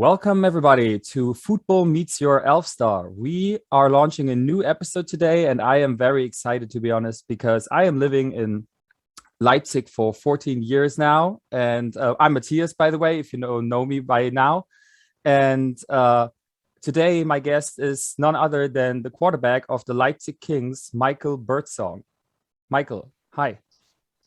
Welcome, everybody, to Football Meets Your Elf Star. We are launching a new episode today, and I am very excited, to be honest, because I am living in Leipzig for 14 years now. And I'm Matthias, by the way, if you know me by now. And today, my guest is none other than the quarterback of the Leipzig Kings, Michael Birdsong. Michael, hi.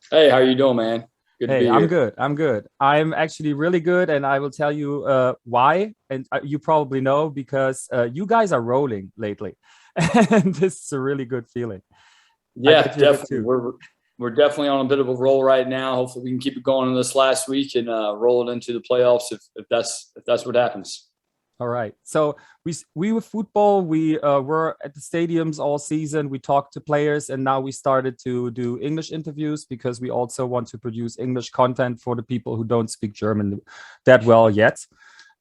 Hey, how you doing, man? Good to be Hey, here. I'm good. I'm actually really good, and I will tell you why. And you probably know because you guys are rolling lately, and this is a really good feeling. I Yeah, bet you're good definitely. too. We're definitely on a bit of a roll right now. Hopefully, we can keep it going in this last week and roll it into the playoffs if that's what happens. All right. So we with football, we were at the stadiums all season. We talked to players, and now we started to do English interviews because we also want to produce English content for the people who don't speak German that well yet.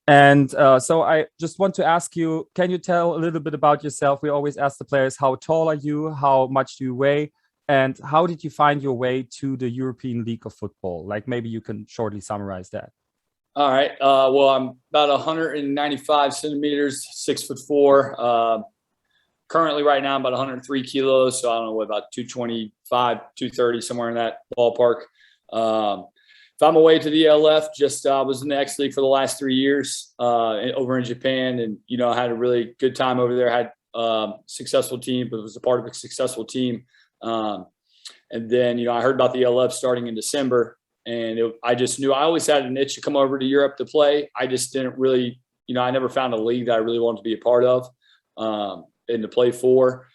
And so I just want to ask you, can you tell a little bit about yourself? We always ask the players, how tall are you? How much do you weigh? And how did you find your way to the European League of Football? Like maybe you can shortly summarize that. All right. Well, I'm about 195 centimeters, 6'4". Currently, right now, I'm about 103 kilos. So I don't know what, about 225, 230, somewhere in that ballpark. If I'm away to the LF, just was in the X League for the last 3 years over in Japan, and I had a really good time over there. Had successful team, but was a part of a successful team. And then I heard about the LF starting in December, and I just knew I always had an itch to come over to Europe to play. I just didn't really, I never found a league that I really wanted to be a part of and to play for.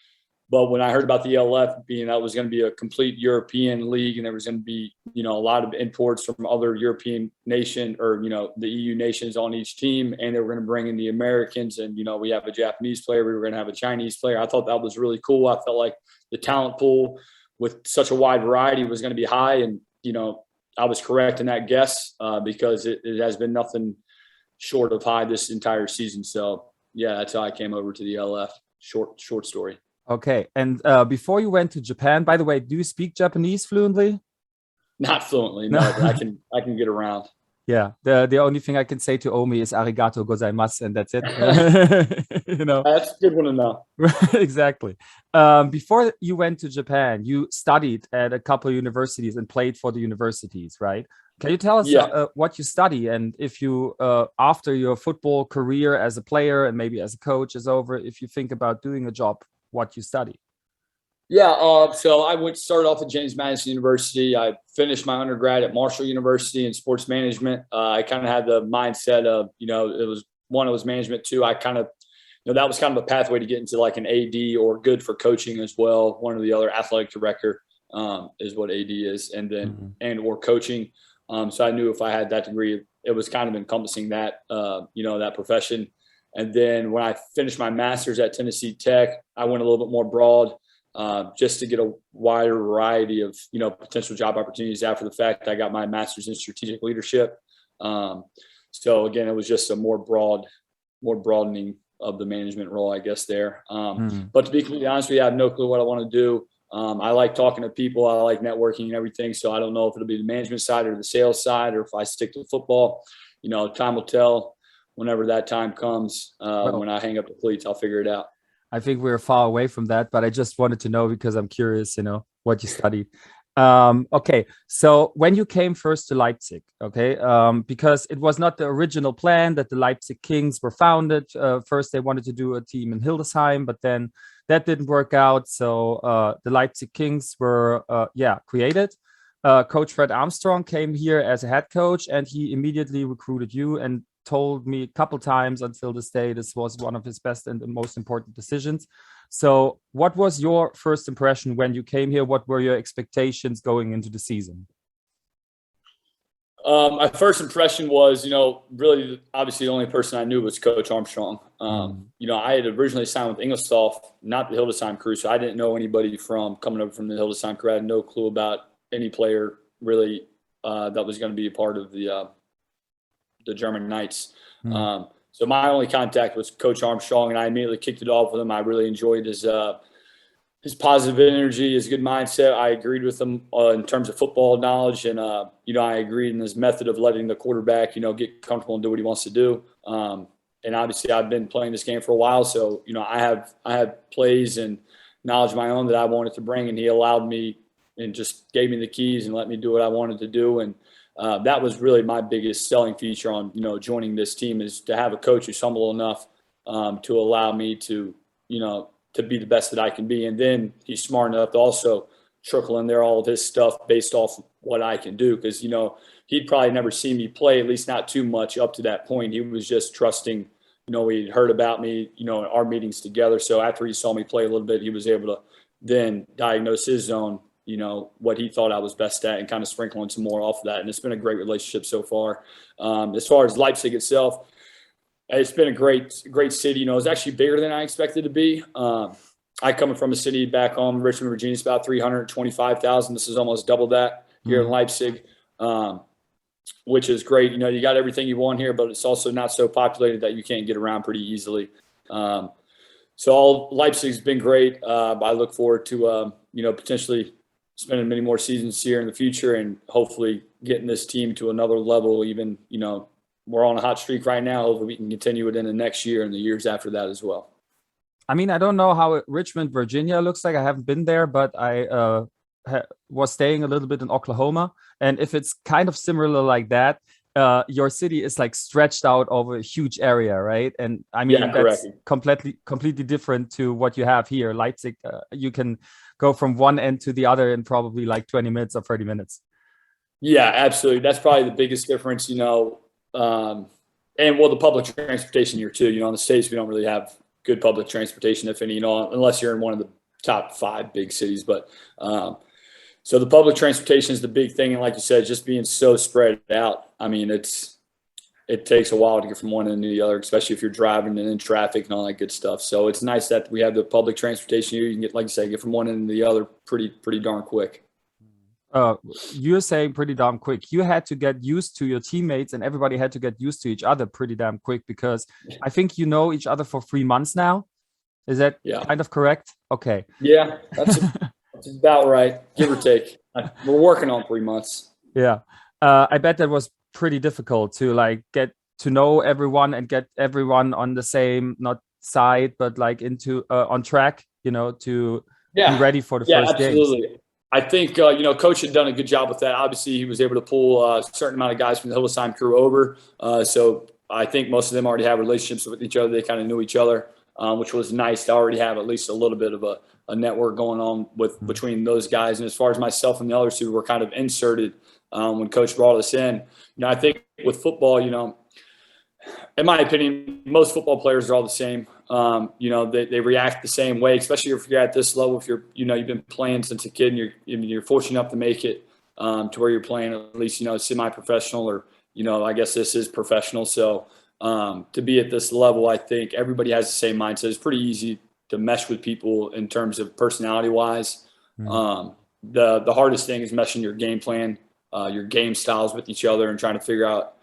But when I heard about the LF being that was going to be a complete European league, and there was going to be, a lot of imports from other European nation or, the EU nations on each team, and they were going to bring in the Americans, and, we have a Japanese player, we were going to have a Chinese player. I thought that was really cool. I felt like the talent pool with such a wide variety was going to be high, and, I was correct in that guess because it has been nothing short of high this entire season. So, yeah, that's how I came over to the LF. Short story. Okay. And before you went to Japan, by the way, do you speak Japanese fluently? Not fluently, no, but I can get around. Yeah. The only thing I can say to Omi is arigato gozaimasu, and that's it. That's a good one to know. Exactly. Before you went to Japan, you studied at a couple of universities and played for the universities, right? Can you tell us what you study, and if you, after your football career as a player and maybe as a coach is over, if you think about doing a job, what you study? Yeah, so I started off at James Madison University. I finished my undergrad at Marshall University in sports management. I kind of had the mindset of, it was management too. I kind of, that was kind of a pathway to get into like an AD or good for coaching as well. One or the other, athletic director is what AD is, and then and or coaching. So I knew if I had that degree, it was kind of encompassing that, that profession. And then when I finished my master's at Tennessee Tech, I went a little bit more broad. Just to get a wider variety of, potential job opportunities after the fact. I got my master's in strategic leadership. So again, it was just a more broadening of the management role, I guess there. But to be completely honest with you, I have no clue what I want to do. I like talking to people. I like networking and everything. So I don't know if it'll be the management side or the sales side, or if I stick to football. Time will tell. Whenever that time comes, when I hang up the cleats, I'll figure it out. I think we're far away from that, but I just wanted to know because I'm curious, what you studied. Okay, so when you came first to Leipzig, okay, because it was not the original plan that the Leipzig Kings were founded. First, they wanted to do a team in Hildesheim, but then that didn't work out. So the Leipzig Kings were, created. Coach Fred Armstrong came here as a head coach, and he immediately recruited you and told me a couple times until this day this was one of his best and the most important decisions. So what was your first impression when you came here? What were your expectations going into the season? My first impression was, really obviously the only person I knew was Coach Armstrong. I had originally signed with Ingolstadt, not the Hildesheim crew, so I didn't know anybody from coming over from the Hildesheim crew. I had no clue about any player really that was going to be a part of the German Knights. So my only contact was Coach Armstrong, and I immediately kicked it off with him. I really enjoyed his positive energy, his good mindset. I agreed with him in terms of football knowledge, and I agreed in his method of letting the quarterback, get comfortable and do what he wants to do. And obviously I've been playing this game for a while. So, I have plays and knowledge of my own that I wanted to bring, and he allowed me and just gave me the keys and let me do what I wanted to do. And that was really my biggest selling feature on, joining this team, is to have a coach who's humble enough to allow me to, to be the best that I can be. And then he's smart enough to also trickle in there all of his stuff based off what I can do. Because, he'd probably never seen me play, at least not too much up to that point. He was just trusting, he'd heard about me, in our meetings together. So after he saw me play a little bit, he was able to then diagnose his own, what he thought I was best at, and kind of sprinkling some more off of that. And it's been a great relationship so far. As far as Leipzig itself, it's been a great city. It's actually bigger than I expected to be. I coming from a city back home, Richmond, Virginia, it's about 325,000. This is almost double that here in Leipzig, which is great. You got everything you want here, but it's also not so populated that you can't get around pretty easily. So Leipzig's been great. I look forward to, potentially spending many more seasons here in the future, and hopefully getting this team to another level. Even, we're on a hot streak right now. Hopefully we can continue it in the next year and the years after that as well. I mean, I don't know how Richmond, Virginia looks like. I haven't been there, but I was staying a little bit in Oklahoma. And if it's kind of similar like that, your city is like stretched out over a huge area, right? And I mean, that's completely different to what you have here. Leipzig, you can go from one end to the other in probably like 20 minutes or 30 minutes. Yeah, absolutely. That's probably the biggest difference, and the public transportation here too. In the States, we don't really have good public transportation, if any, unless you're in one of the top 5 big cities. But so the public transportation is the big thing. And like you said, just being so spread out. I mean, it takes a while to get from one end to the other, especially if you're driving and in traffic and all that good stuff. So it's nice that we have the public transportation here. You can get, like you say, get from one end to the other pretty darn quick. You're saying pretty damn quick. You had to get used to your teammates, and everybody had to get used to each other pretty damn quick, because I think you know each other for 3 months now. Is that kind of correct? Okay. Yeah, that's about right, give or take. We're working on 3 months. Yeah. I bet that was pretty difficult to like get to know everyone and get everyone on the same, not side, but like into on track, to be ready for the first game. Yeah, absolutely. Games. I think, Coach had done a good job with that. Obviously, he was able to pull a certain amount of guys from the Hildesheim crew over. So I think most of them already have relationships with each other. They kind of knew each other, which was nice to already have at least a little bit of a network going on between those guys. And as far as myself and the others who were kind of inserted when Coach brought us in, I think with football, in my opinion, most football players are all the same. They react the same way, especially if you're at this level. If you're, you've been playing since a kid, and you're fortunate enough to make it to where you're playing at least, semi-professional, or I guess this is professional. So to be at this level, I think everybody has the same mindset. It's pretty easy to mesh with people in terms of personality-wise. The hardest thing is meshing your game plan, your game styles with each other, and trying to figure out,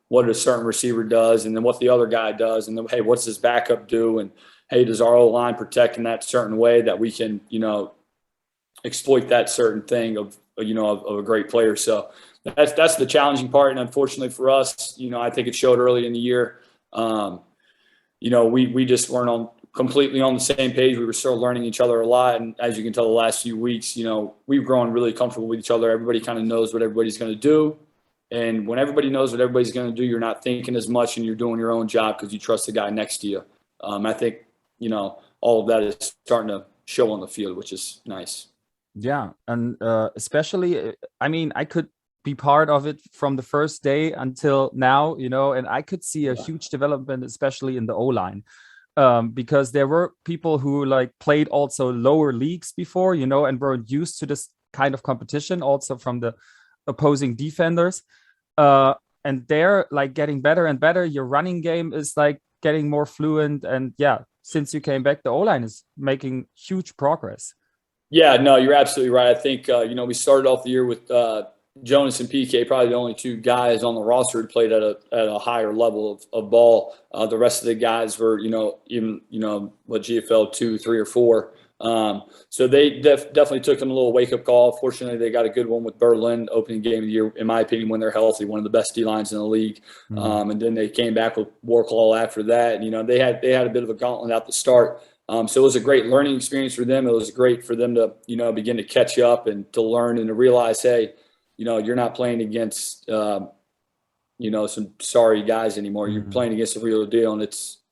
what a certain receiver does, and then what the other guy does, and then, hey, what's his backup do? And hey, does our O-line protect in that certain way that we can, exploit that certain thing of a great player? So that's the challenging part. And unfortunately for us, I think it showed early in the year. We just weren't completely on the same page. We were still learning each other a lot. And as you can tell, the last few weeks, we've grown really comfortable with each other. Everybody kind of knows what everybody's going to do. And when everybody knows what everybody's going to do, you're not thinking as much, and you're doing your own job because you trust the guy next to you. I think, all of that is starting to show on the field, which is nice. Yeah. And especially, I mean, I could be part of it from the first day until now, and I could see a huge development, especially in the O-line, because there were people who like played also lower leagues before, and weren't used to this kind of competition also from the opposing defenders. And they're like getting better and better. Your running game is like getting more fluent. And since you came back, the O-line is making huge progress. Yeah, no, you're absolutely right. I think, we started off the year with Jonas and PK, probably the only 2 guys on the roster who played at a higher level of ball. The rest of the guys were, even, GFL 2, 3, or 4. So they definitely took them a little wake up call. Fortunately, they got a good one with Berlin opening game of the year, in my opinion, when they're healthy, one of the best D lines in the league. And then they came back with Wroclaw after that. And, they had a bit of a gauntlet at the start. So it was a great learning experience for them. It was great for them to, begin to catch up and to learn and to realize, hey, you're not playing against, some sorry guys anymore. You're playing against the real deal, and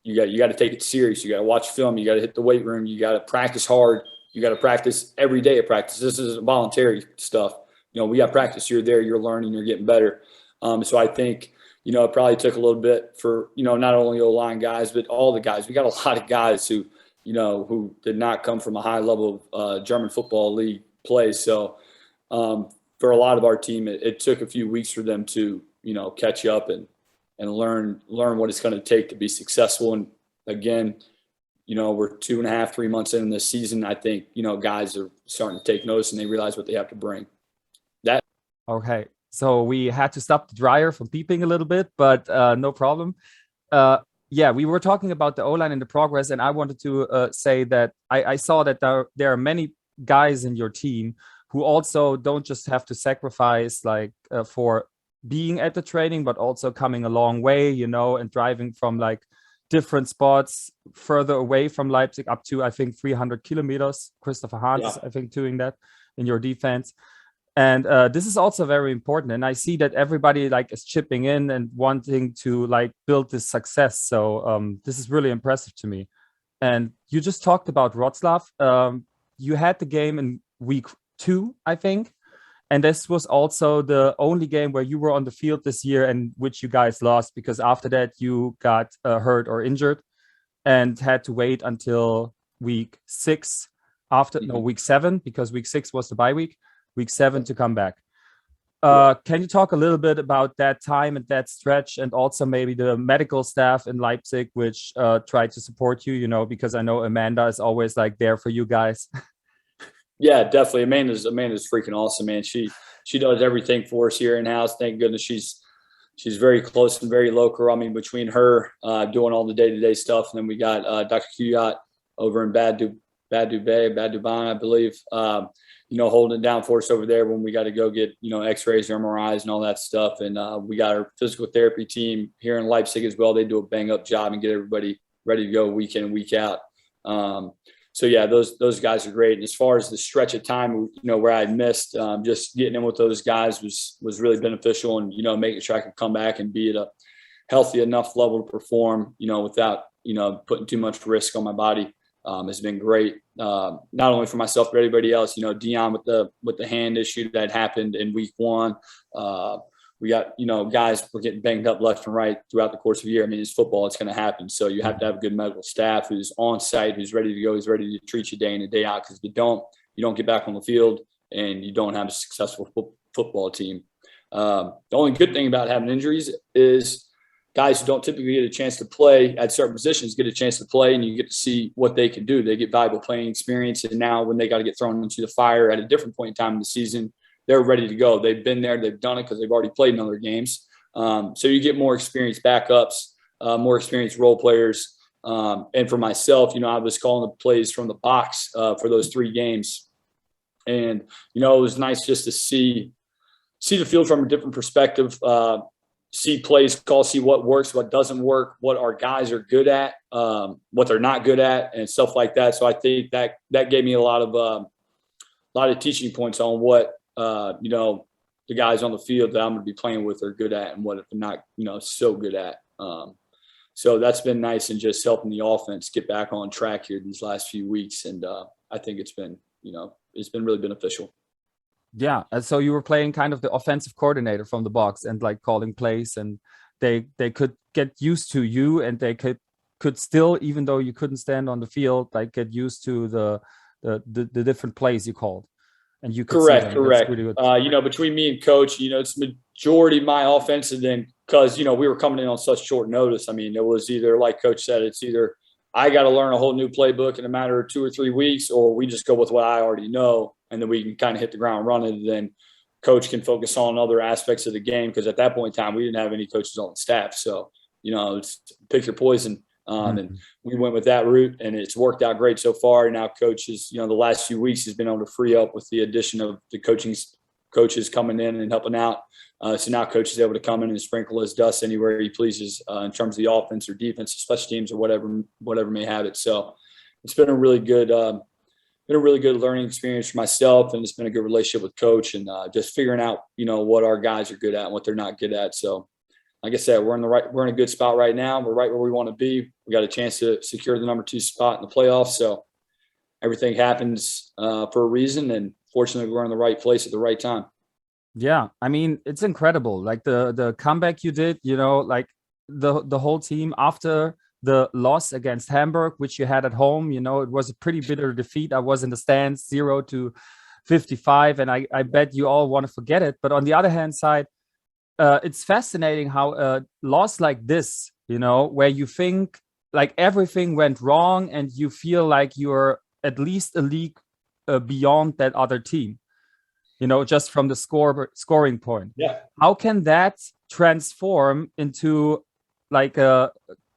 you got to take it serious. You got to watch film. You got to hit the weight room. You got to practice hard. You got to practice every day at practice. This isn't voluntary stuff. We got practice. You're there. You're learning. You're getting better. So I think, it probably took a little bit for, not only Oline guys, but all the guys. We got a lot of guys who did not come from a high level of German football league play. So for a lot of our team, it took a few weeks for them to, catch up and learn what it's going to take to be successful. And again, we're 2.5, 3 months in this season. I think, guys are starting to take notice and they realize what they have to bring. Okay. So we had to stop the dryer from beeping a little bit, but no problem. Yeah, we were talking about the O-line and the progress, and I wanted to say that I saw that there are many guys in your team who also don't just have to sacrifice for being at the training, but also coming a long way, and driving from different spots further away from Leipzig up to, I think, 300 kilometers. Christopher Hahn is, I think, doing that in your defense. And this is also very important. And I see that everybody is chipping in and wanting to build this success. So this is really impressive to me. And you just talked about Wroclaw. You had the game in week 2, I think. And this was also the only game where you were on the field this year and which you guys lost, because after that you got hurt or injured and had to wait until week 6 week 7, because week 6 was the bye week. Week 7 to come back. Can you talk a little bit about that time and that stretch, and also maybe the medical staff in Leipzig, which tried to support you, because I know Amanda is always there for you guys. Yeah, definitely. Amanda's freaking awesome, man. She does everything for us here in house. Thank goodness she's very close and very local. I mean, between her doing all the day-to-day stuff, and then we got Dr. Kuyat over in Bad Duban, I believe. Holding it down for us over there when we got to go get, x-rays, MRIs and all that stuff. And we got our physical therapy team here in Leipzig as well. They do a bang up job and get everybody ready to go week in and week out. So yeah, those guys are great. And as far as the stretch of time, where I missed, just getting in with those guys was really beneficial, and, making sure I could come back and be at a healthy enough level to perform, without, putting too much risk on my body. Has been great, not only for myself, but everybody else. Dion with the hand issue that happened in week 1. We got, guys were getting banged up left and right throughout the course of the year. I mean, it's football. It's going to happen. So you have to have a good medical staff who's on site, who's ready to go, who's ready to treat you day in and day out. Because if you don't get back on the field and you don't have a successful football team. The only good thing about having injuries is guys who don't typically get a chance to play at certain positions get a chance to play, and you get to see what they can do. They get valuable playing experience. And now when they got to get thrown into the fire at a different point in time in the season, they're ready to go. They've been there. They've done it because they've already played in other games. So you get more experienced backups, more experienced role players. And for myself, I was calling the plays from the box for those 3 games. And, it was nice just to see the field from a different perspective, see plays call, see what works, what doesn't work, what our guys are good at, what they're not good at, and stuff like that. So I think that gave me a lot of teaching points on what, the guys on the field that I'm going to be playing with are good at and what they're not, so good at. So that's been nice, and just helping the offense get back on track here these last few weeks. And I think it's been really beneficial. Yeah, and so you were playing kind of the offensive coordinator from the box and calling plays, and they could get used to you, and they could still, even though you couldn't stand on the field, get used to the different plays you called, and you could correct. Really good. Between me and coach, it's majority of my offense, and then because we were coming in on such short notice. I mean, it was either, like coach said, it's either I got to learn a whole new playbook in a matter of 2 or 3 weeks, or we just go with what I already know. And then we can kind of hit the ground running. And then coach can focus on other aspects of the game, because at that point in time, we didn't have any coaches on the staff. So, it's pick your poison. And we went with that route, and it's worked out great so far. Now coaches, the last few weeks has been able to free up with the addition of the coaches coming in and helping out. So now coach is able to come in and sprinkle his dust anywhere he pleases in terms of the offense or defense, or special teams, or whatever may have it. So it's been a really good learning experience for myself, and it's been a good relationship with coach, and just figuring out what our guys are good at and what they're not good at. So like I said, we're in a good spot right now. We're right where we want to be. We got a chance to secure the number 2 spot in the playoffs. So everything happens for a reason, and fortunately we're in the right place at the right time. Yeah, I mean, it's incredible. Like the comeback you did, like the whole team after the loss against Hamburg, which you had at home, it was a pretty bitter defeat. I was in the stands, 0-55, and I bet you all want to forget it. But on the other hand side, it's fascinating how a loss like this, where you think like everything went wrong and you feel like you're at least a league beyond that other team, just from the scoring point. Yeah. How can that transform into like a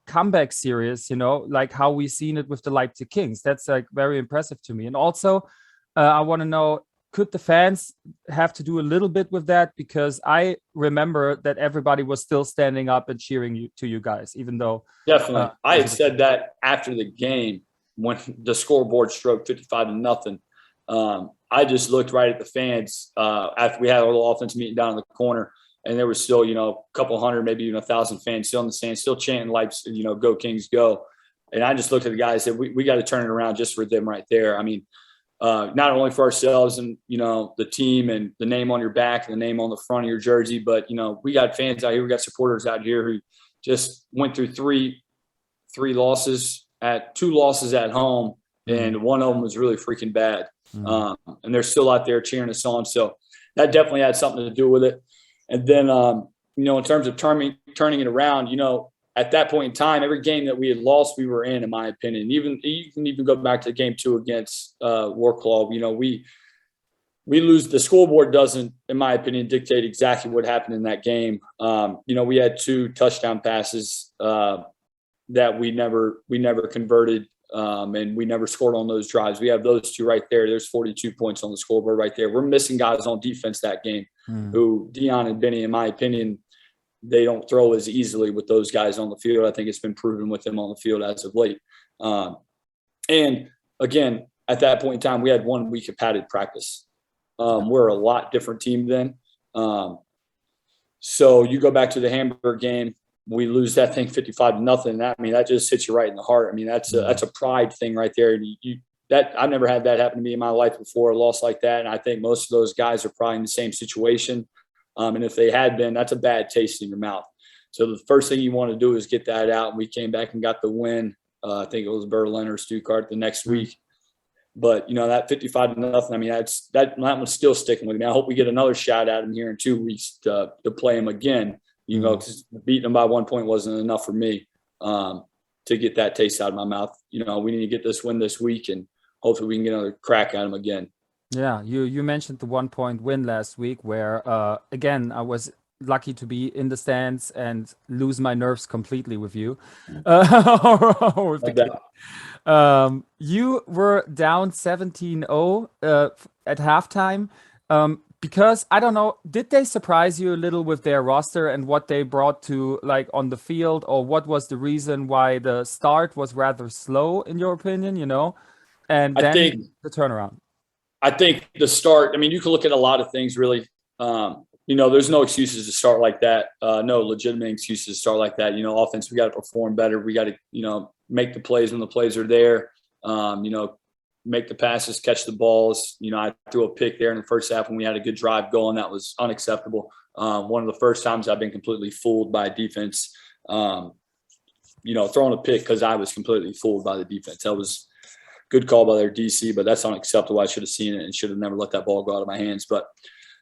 comeback series, like how we've seen it with the Leipzig Kings? That's like very impressive to me. And also, I want to know, could the fans have to do a little bit with that? Because I remember that everybody was still standing up and cheering to you guys, even though. Definitely. I had said that after the game when the scoreboard stroked 55-0. I just looked right at the fans after we had a little offense meeting down in the corner, and there was still, a couple hundred, maybe even 1,000 fans still in the stands, still chanting Leipzig, go Kings, go. And I just looked at the guys and said, we got to turn it around just for them right there. I mean, not only for ourselves and, the team and the name on your back and the name on the front of your jersey, but, we got fans out here. We got supporters out here who just went through two losses at home. And one of them was really freaking bad. And they're still out there cheering us on. So that definitely had something to do with it. And then, in terms of turning it around, at that point in time, every game that we had lost, we were in my opinion. You can even go back to game 2 against Wroclaw. We lose. The scoreboard doesn't, in my opinion, dictate exactly what happened in that game. We had 2 touchdown passes that we never converted, and we never scored on those drives. We have those 2 right there. There's 42 points on the scoreboard right there. We're missing guys on defense that game who Dion and Benny, in my opinion, they don't throw as easily with those guys on the field. I think it's been proven with them on the field as of late. And again, at that point in time, we had 1 week of padded practice. We're a lot different team then. So you go back to the Hamburg game, we lose that thing 55-0. That just hits you right in the heart. That's a pride thing right there. I've never had that happen to me in my life before, a loss like that. And I think most of those guys are probably in the same situation. And if they had been, that's a bad taste in your mouth. So the first thing you want to do is get that out. And we came back and got the win. I think it was Berlin or Stuttgart the next week. But, that 55-0, that one's still sticking with me. I hope we get another shot at him here in 2 weeks to play him again, because beating him by 1 point wasn't enough for me to get that taste out of my mouth. We need to get this win this week, and hopefully we can get another crack at him again. Yeah, you mentioned the 1 point win last week where, again, I was lucky to be in the stands and lose my nerves completely with you. You were down 17-0 at halftime. Because I don't know, did they surprise you a little with their roster and what they brought to like on the field, or what was the reason why the start was rather slow in your opinion, and then the turnaround? I think the start, you can look at a lot of things really. There's no excuses to start like that. No legitimate excuses to start like that. Offense, we got to perform better. We got to, make the plays when the plays are there. Make the passes, catch the balls. I threw a pick there in the first half when we had a good drive going. That was unacceptable. One of the first times I've been completely fooled by defense, throwing a pick because I was completely fooled by the defense. That was a good call by their DC, but that's unacceptable. I should have seen it and should have never let that ball go out of my hands. But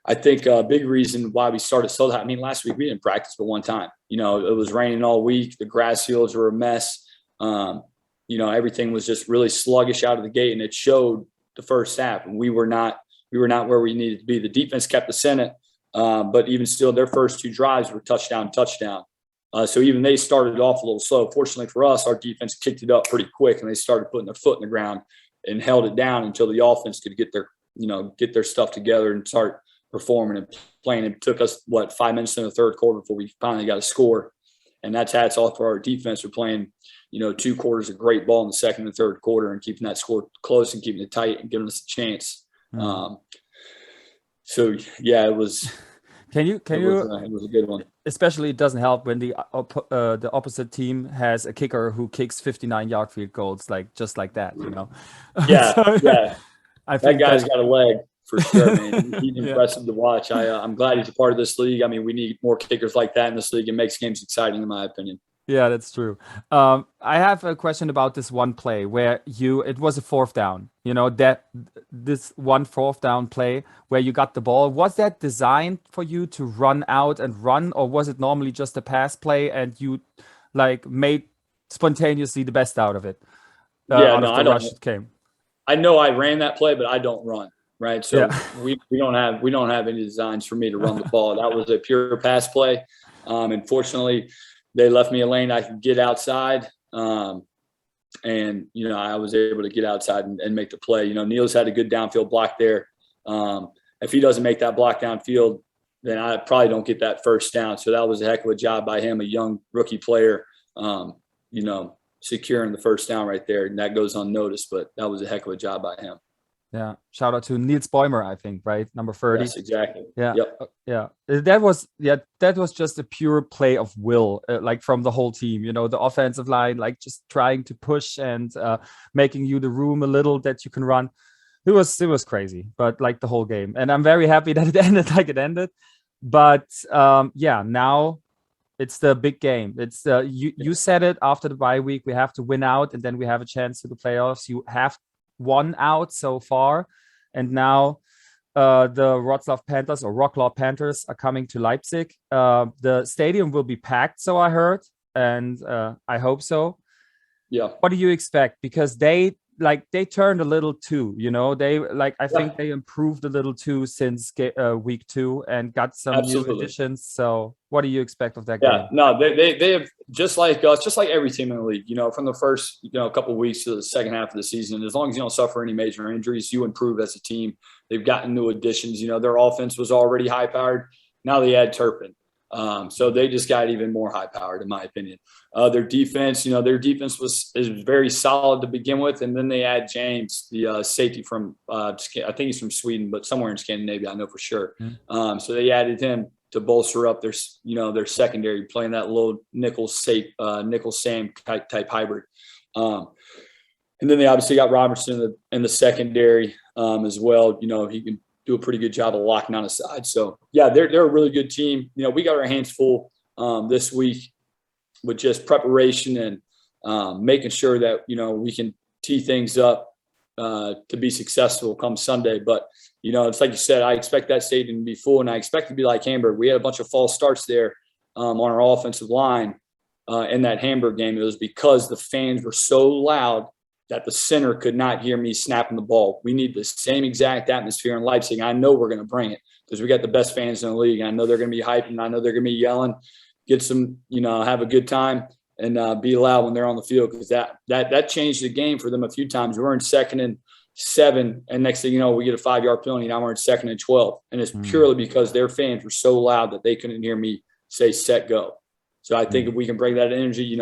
I think a big reason why we started so hot. Last week we didn't practice but one time. It was raining all week. The grass fields were a mess. Everything was just really sluggish out of the gate, and it showed the first half. And we were not where we needed to be. The defense kept us in it, but even still, their first 2 drives were touchdown. So even they started off a little slow. Fortunately for us, our defense kicked it up pretty quick, and they started putting their foot in the ground and held it down until the offense could get their stuff together and start performing and playing. It took us 5 minutes in the third quarter before we finally got a score, and that's hats off for our defense. We're playing 2 quarters of great ball in the second and third quarter and keeping that score close and keeping it tight and giving us a chance. So yeah, it was. It was a good one. Especially, it doesn't help when the opposite team has a kicker who kicks 59-yard field goals just like that, Yeah, so, yeah. I think that guy's got a leg for sure, man. He's Yeah. impressive to watch. I'm glad he's a part of this league. I mean, we need more kickers like that in this league. It makes games exciting, in my opinion. Yeah, that's true. I have a question about this one play where it was a 4th down, this 1 4th down play where you got the ball. Was that designed for you to run out and run, or was it normally just a pass play and you made spontaneously the best out of it? Out of the rush it came. I know I ran that play, but I don't run. Right. So Yeah. we don't have any designs for me to run the ball. That was a pure pass play. Unfortunately, they left me a lane I could get outside. And, I was able to get outside and make the play. Neil's had a good downfield block there. If he doesn't make that block downfield, then I probably don't get that first down. So that was a heck of a job by him, a young rookie player, securing the first down right there. And that goes unnoticed, but that was a heck of a job by him. Yeah. Shout out to Niels Boymer, I think, right? Number 30. Yes, exactly. Yeah. Yep. Yeah. That was just a pure play of will, from the whole team, the offensive line, just trying to push and making you the room a little that you can run. It was crazy, but the whole game. And I'm very happy that it ended like it ended. But now it's the big game. It's you said it after the bye week. We have to win out, and then we have a chance to the playoffs. You have 1 out so far, and now the Wroclaw Panthers are coming to Leipzig. The stadium will be packed, so I heard, and I hope so. Yeah. What do you expect? Because they turned a little too, I think they improved a little too since week 2 and got some Absolutely. new additions. So what do you expect of that game? Yeah, no, they have, just like us, just like every team in the league, from the first, couple of weeks to the second half of the season, as long as you don't suffer any major injuries, you improve as a team. They've gotten new additions. Their offense was already high powered. Now they add Turpin. So they just got even more high powered, in my opinion. Their defense, is very solid to begin with. And then they add James, the safety from, I think he's from Sweden, but somewhere in Scandinavia, I know for sure. Mm-hmm. So they added him to bolster up their secondary, playing that low nickel Sam type hybrid. And then they obviously got Robertson in the secondary as well. He can do a pretty good job of locking on the side. So yeah, they're a really good team. We got our hands full this week with just preparation and making sure that, we can tee things up to be successful come Sunday. But, it's like you said, I expect that stadium to be full, and I expect it to be like Hamburg. We had a bunch of false starts there on our offensive line in that Hamburg game. It was because the fans were so loud that the center could not hear me snapping the ball. We need the same exact atmosphere in Leipzig. I know we're going to bring it because we got the best fans in the league. And I know they're going to be hyping. I know they're going to be yelling, get some, have a good time and be loud when they're on the field, because that changed the game for them a few times. We're in 2nd and 7, and next thing you know, we get a 5-yard penalty. Now we're in 2nd and 12. And it's purely because their fans were so loud that they couldn't hear me say set, go. So I think if we can bring that energy,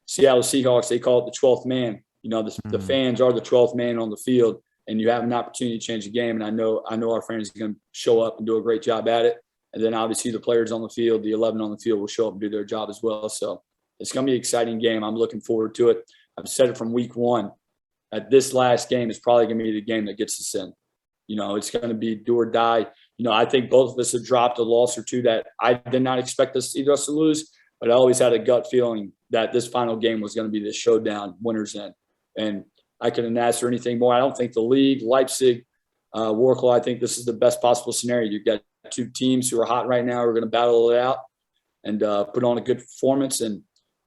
Seattle Seahawks, they call it the 12th man. The fans are the 12th man on the field, and you have an opportunity to change the game. And I know our fans are going to show up and do a great job at it. And then obviously the players on the field, the 11 on the field, will show up and do their job as well. So it's going to be an exciting game. I'm looking forward to it. I've said it from week 1 that this last game is probably going to be the game that gets us in. It's going to be do or die. I think both of us have dropped a loss or two that I did not expect either us to lose, but I always had a gut feeling that this final game was going to be the showdown, winner's end. And I couldn't ask for anything more. I don't think the league, Leipzig, Wroclaw, I think this is the best possible scenario. You've got 2 teams who are hot right now, who are going to battle it out and put on a good performance, and,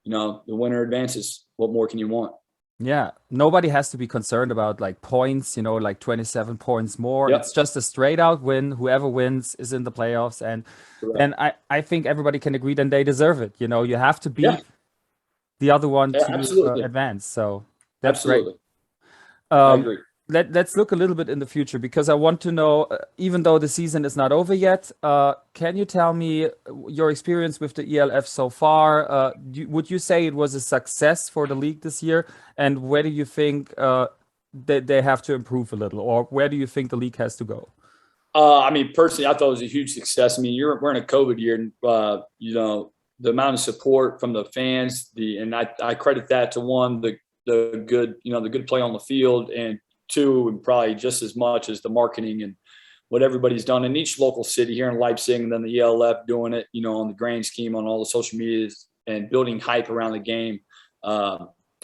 the winner advances. What more can you want? Yeah, nobody has to be concerned about like points, like 27 points more. It's Yep. just a straight out win. Whoever wins is in the playoffs. And Correct. then I think everybody can agree then they deserve it. You have to Yeah. beat the other one Yeah. to Absolutely. advance. So that's great. Absolutely. I Um, agree. let's look a little bit in the future because I want to know, even though the season is not over yet, can you tell me your experience with the ELF so far? Would you say it was a success for the league this year? And where do you think that they have to improve a little, or where do you think the league has to go? I mean, personally, I thought it was a huge success. I mean, we're in a COVID year, and the amount of support from the fans, and I credit that to one, the good, the good play on the field, and two, and probably just as much as the marketing and what everybody's done in each local city here in Leipzig, and then the ELF doing it, on the grand scheme on all the social medias and building hype around the game.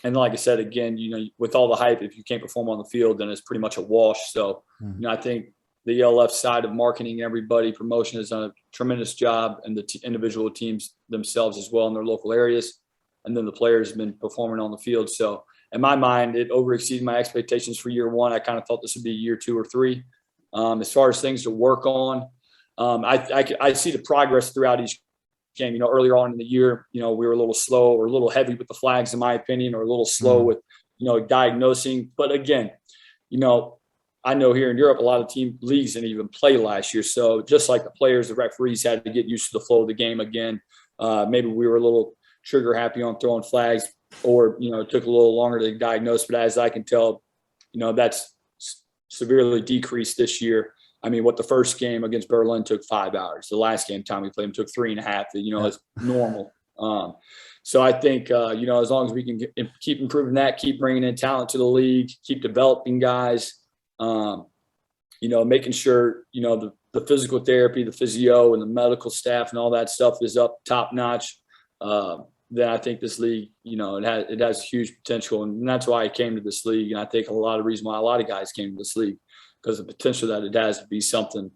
And like I said, again, with all the hype, if you can't perform on the field, then it's pretty much a wash. So, Mhm. I think the ELF side of marketing, everybody, promotion has done a tremendous job, and the individual teams themselves as well in their local areas. And then the players have been performing on the field. So, in my mind, it over exceeded my expectations for year one. I kind of thought this would be year 2 or 3. As far as things to work on, I see the progress throughout each game. Earlier on in the year, we were a little slow or a little heavy with the flags, in my opinion, or a little slow Mm. with, diagnosing. But again, you know, I know here in Europe, a lot of team leagues didn't even play last year. So just like the players, the referees had to get used to the flow of the game again. Maybe we were a little trigger happy on throwing flags, or it took a little longer to diagnose. But as I can tell, that's severely decreased this year. I mean, what the first game against Berlin took 5 hours. The last game time we played them took 3.5. Yeah. It's normal. So I think, as long as we can keep improving that, keep bringing in talent to the league, keep developing guys, making sure, the physical therapy, the physio and the medical staff and all that stuff is up top notch. Then I think this league, it has huge potential. And that's why I came to this league. And I think a lot of reason why a lot of guys came to this league, because the potential that it has to be something,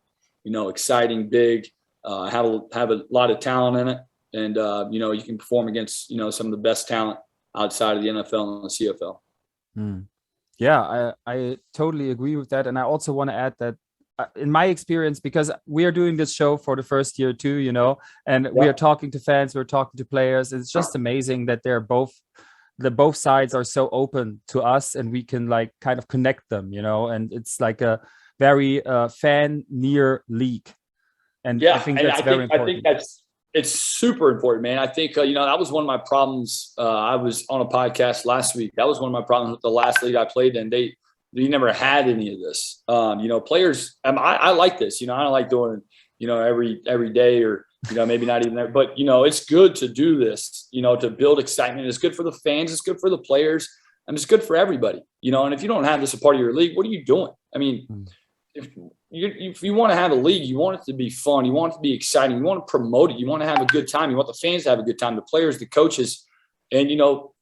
exciting, big, have a lot of talent in it. And, you can perform against, some of the best talent outside of the NFL and the CFL. Mm. Yeah, I totally agree with that. And I also want to add that in my experience, because we are doing this show for the first year too, and we are Yep. talking to fans, we're talking to players. It's just amazing that both sides are so open to us and we can like kind of connect them, and it's like a very fan near league. And I Yeah, think and that's very I think important. it's super important, man. I think that was one of my problems. I was on a podcast last week. That was one of my problems with the last league I played in. They never had any of this. Players. I like this. I don't like doing it. Every day, or maybe not even there. But it's good to do this. To build excitement. It's good for the fans. It's good for the players, and it's good for everybody. And if you don't have this a part of your league, what are you doing? I mean, Mm. if you want to have a league, you want it to be fun, you want it to be exciting, you want to promote it, you want to have a good time, you want the fans to have a good time, the players, the coaches. And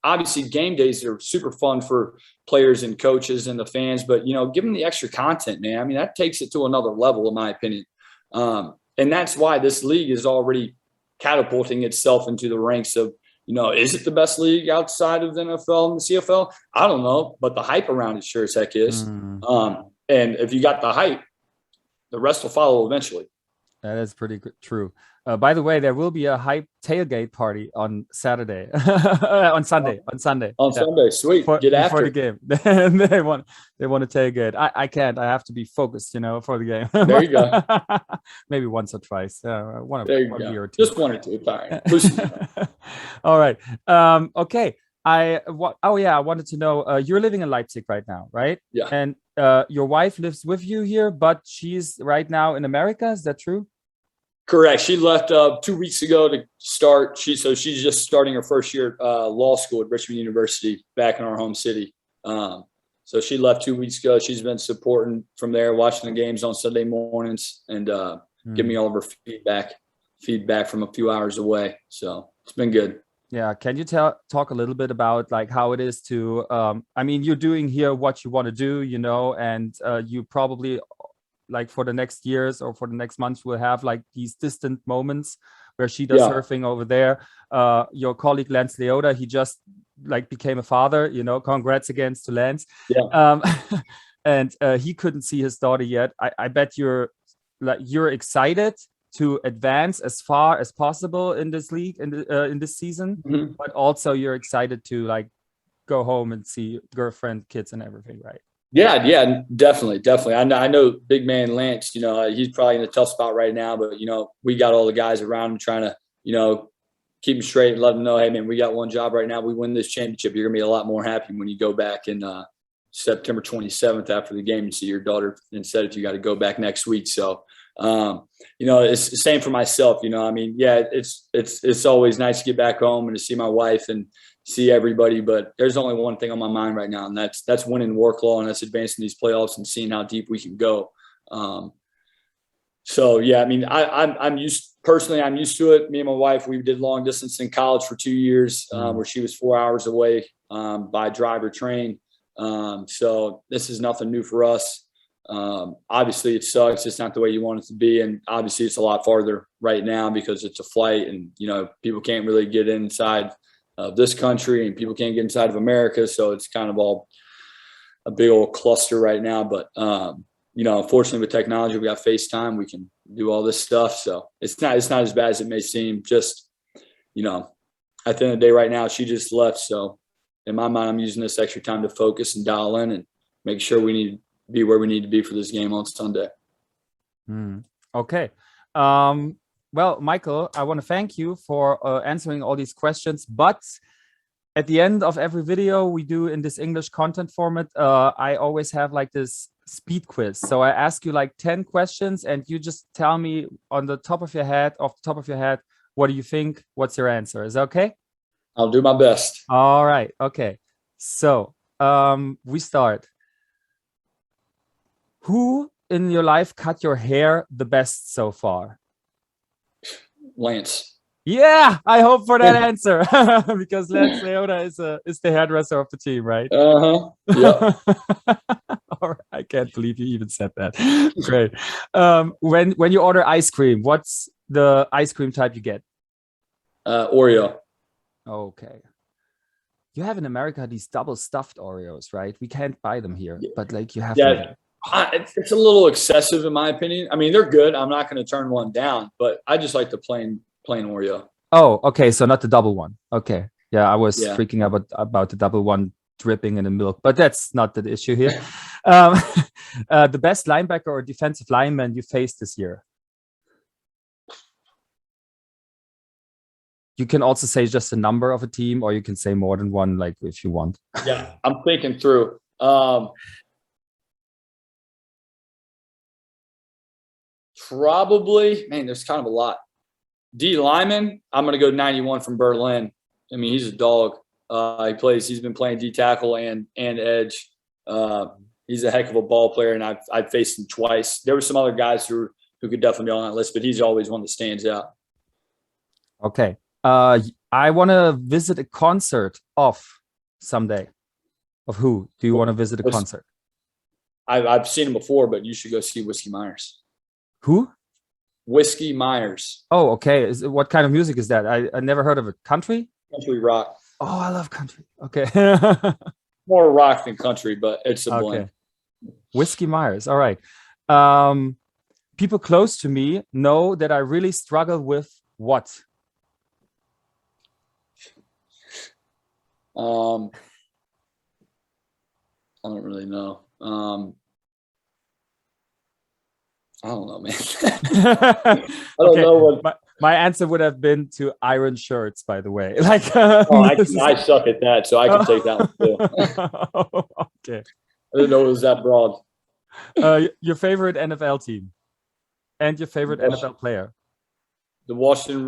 obviously game days are super fun for players and coaches and the fans, but give them the extra content, man. I mean, that takes it to another level, in my opinion. And that's why this league is already catapulting itself into the ranks of, is it the best league outside of the NFL and the CFL? I don't know, but the hype around it sure as heck is. Mm. And if you got the hype, the rest will follow eventually. That is pretty true. By the way, there will be a hype tailgate party on Saturday, on Sunday, on Sunday. On Yeah, Sunday, sweet. Get before after the it. game. They want to tailgate. I can't. I have to be focused, for the game. There you go. Maybe once or twice. There you one go. year or two. Just 1 or 2. It's all right. Loosen it up. All right. Okay. Oh yeah, I wanted to know. You're living in Leipzig right now, right? Yeah. And your wife lives with you here, but she's right now in America. Is that true? Correct. She left 2 weeks ago to start. She's just starting her first year law school at Richmond University back in our home city. So she left 2 weeks ago. She's been supporting from there, watching the games on Sunday mornings, and giving me all of her feedback from a few hours away. So it's been good. Yeah, can you talk a little bit about like how it is to I mean, you're doing here what you want to do, and you probably like for the next years or for the next months will have like these distant moments where she does surfing over there. Your colleague Lance Leota, he just like became a father. Congrats again to Lance. Yeah. And he couldn't see his daughter yet. I bet you're excited to advance as far as possible in this league in this season, but also you're excited to like go home and see girlfriend, kids, and everything, right? Yeah, definitely. I know big man Lance, he's probably in a tough spot right now, but we got all the guys around him trying to, keep him straight and let him know, hey man, we got one job right now. We win this championship. You're gonna be a lot more happy when you go back in September 27th after the game and see your daughter instead if you got to go back next week. So, it's the same for myself. It's always nice to get back home and to see my wife and see everybody, but there's only one thing on my mind right now, and that's winning Wroclaw and that's advancing these playoffs and seeing how deep we can go. I'm used to it. Me and my wife, we did long distance in college for 2 years, where she was 4 hours away by drive or train. So this is nothing new for us. Obviously it sucks. It's not the way you want it to be. And obviously it's a lot farther right now because it's a flight and, people can't really get inside of this country and people can't get inside of America. So it's kind of all a big old cluster right now. But, unfortunately with technology, we got FaceTime, we can do all this stuff. So it's not as bad as it may seem. Just, at the end of the day right now, she just left. So in my mind, I'm using this extra time to focus and dial in and make sure we need to be where we need to be for this game on Sunday. Okay. Well, Michael, I want to thank you for answering all these questions. But at the end of every video we do in this English content format, I always have like this speed quiz. So I ask you like 10 questions and you just tell me off the top of your head, what do you think? What's your answer? Is that okay? I'll do my best. All right. Okay. So we start. Who in your life cut your hair the best so far? Lance. Yeah, I hope for that answer because Lance Leota is the hairdresser of the team, right? Yeah. All right. I can't believe you even said that. Great. When you order ice cream, what's the ice cream type you get? Oreo. Okay. You have in America these double stuffed Oreos, right? We can't buy them here, but like you have them here. It's a little excessive in my opinion. I mean, they're good. I'm not going to turn one down, but I just like the plain Oreo. Oh, okay. So not the double one. Okay. Yeah, I was freaking out about the double one dripping in the milk, but that's not the issue here. The best linebacker or defensive lineman you faced this year? You can also say just a number of a team, or you can say more than one, like if you want. Yeah, I'm thinking through. Probably, man, there's kind of a lot. D lineman, I'm going to go 91 from Berlin. I mean, he's a dog. He's been playing D tackle and edge. He's a heck of a ball player, and I've faced him twice. There were some other guys who could definitely be on that list, but he's always one that stands out. Okay. I want to visit a concert someday. Of who do you want to visit a concert? I've seen him before, but you should go see Whiskey Myers. Who? Whiskey Myers. Oh, okay. What kind of music is that? I never heard of it. Country? Country rock. Oh, I love country. Okay. More rock than country, but it's a blend. Whiskey Myers. All right. People close to me know that I really struggle with what? I don't really know. I don't know, man. I don't know what. My answer would have been to iron shirts, by the way. Like, I suck at that, so I can take that one too. Okay. I didn't know it was that broad. Your favorite NFL team and your favorite NFL player? The Washington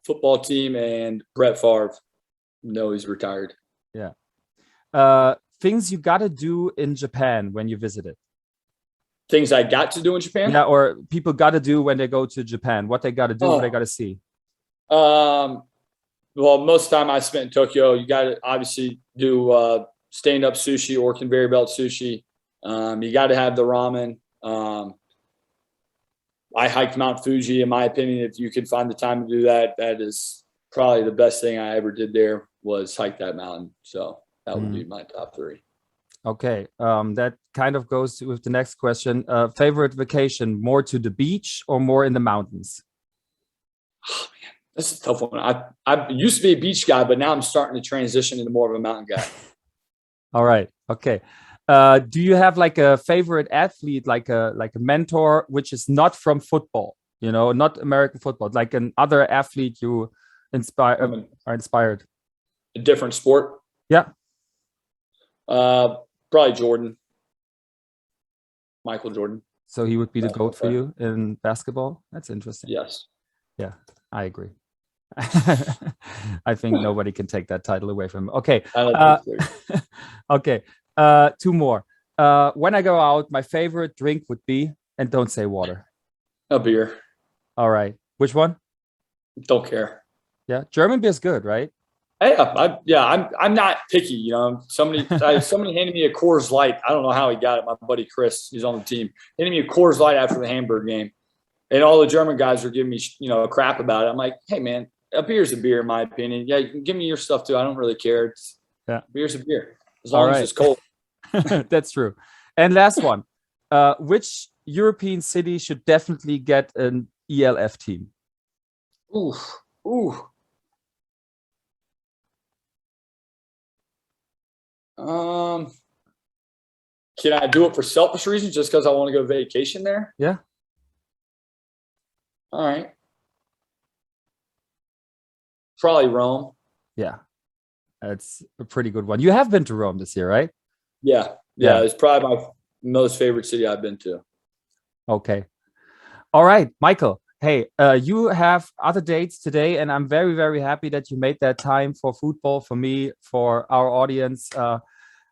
football team and Brett Favre. No, he's retired. Yeah. Things you got to do in Japan when you visited. Things I got to do in Japan? Yeah, or people got to do when they go to Japan. What they got to do, what they got to see. Well, most of the time I spent in Tokyo. You got to obviously do stand-up sushi or conveyor belt sushi. You got to have the ramen. I hiked Mount Fuji. In my opinion, if you can find the time to do that, that is probably the best thing I ever did there was hike that mountain. So that would be my top 3. Okay. That kind of goes with the next question. Favorite vacation, more to the beach or more in the mountains? Oh, man, that's a tough one. I used to be a beach guy, but now I'm starting to transition into more of a mountain guy. All right. Okay. Do you have like a favorite athlete, like a mentor, which is not from football, not American football, like an other athlete you are inspired? A different sport? Yeah. Probably Jordan. Michael Jordan. So he would be the GOAT for you in basketball? That's interesting. Yes. Yeah, I agree. I think nobody can take that title away from him. Okay. Okay. 2 more. When I go out, my favorite drink would be, and don't say water. A beer. All right. Which one? Don't care. Yeah. German beer is good, right? I'm not picky. Somebody handed me a Coors Light. I don't know how he got it. My buddy Chris, he's on the team, handed me a Coors Light after the Hamburg game, and all the German guys were giving me crap about it. I'm like, hey man, a beer's a beer in my opinion. Yeah, you can give me your stuff too. I don't really care. Beer's a beer as long as it's cold. That's true. And last one, which European city should definitely get an ELF team? Ooh. Can I do it for selfish reasons just because I want to go vacation there? Yeah. All right. Probably Rome. Yeah. That's a pretty good one. You have been to Rome this year, right? Yeah. It's probably my most favorite city I've been to. Okay. All right, Michael. Hey, you have other dates today, and I'm very, very happy that you made that time for football, for me, for our audience.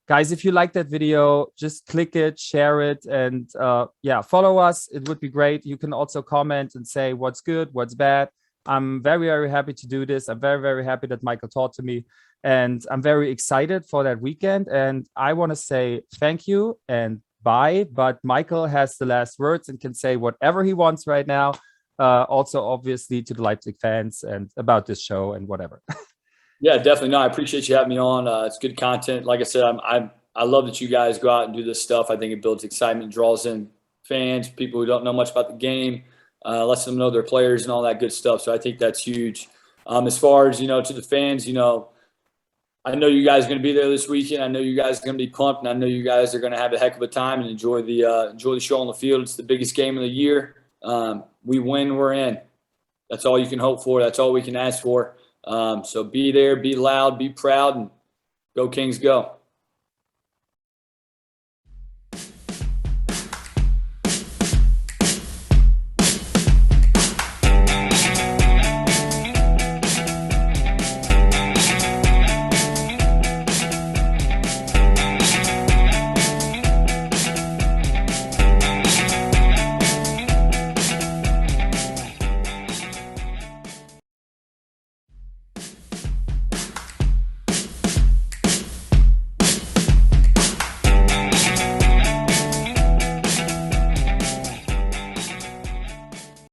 Guys, if you like that video, just click it, share it, and follow us. It would be great. You can also comment and say what's good, what's bad. I'm very, very happy to do this. I'm very, very happy that Michael taught to me, and I'm very excited for that weekend. And I want to say thank you and bye, but Michael has the last words and can say whatever he wants right now. Also, obviously, to the Leipzig fans and about this show and whatever. Yeah, definitely. No, I appreciate you having me on. It's good content. Like I said, I love that you guys go out and do this stuff. I think it builds excitement, draws in fans, people who don't know much about the game, lets them know their players and all that good stuff. So I think that's huge. As far as, to the fans, I know you guys are going to be there this weekend. I know you guys are going to be pumped, and I know you guys are going to have a heck of a time and enjoy the show on the field. It's the biggest game of the year. We win, we're in. That's all you can hope for. That's all we can ask for. So be there, be loud, be proud, and go Kings, go.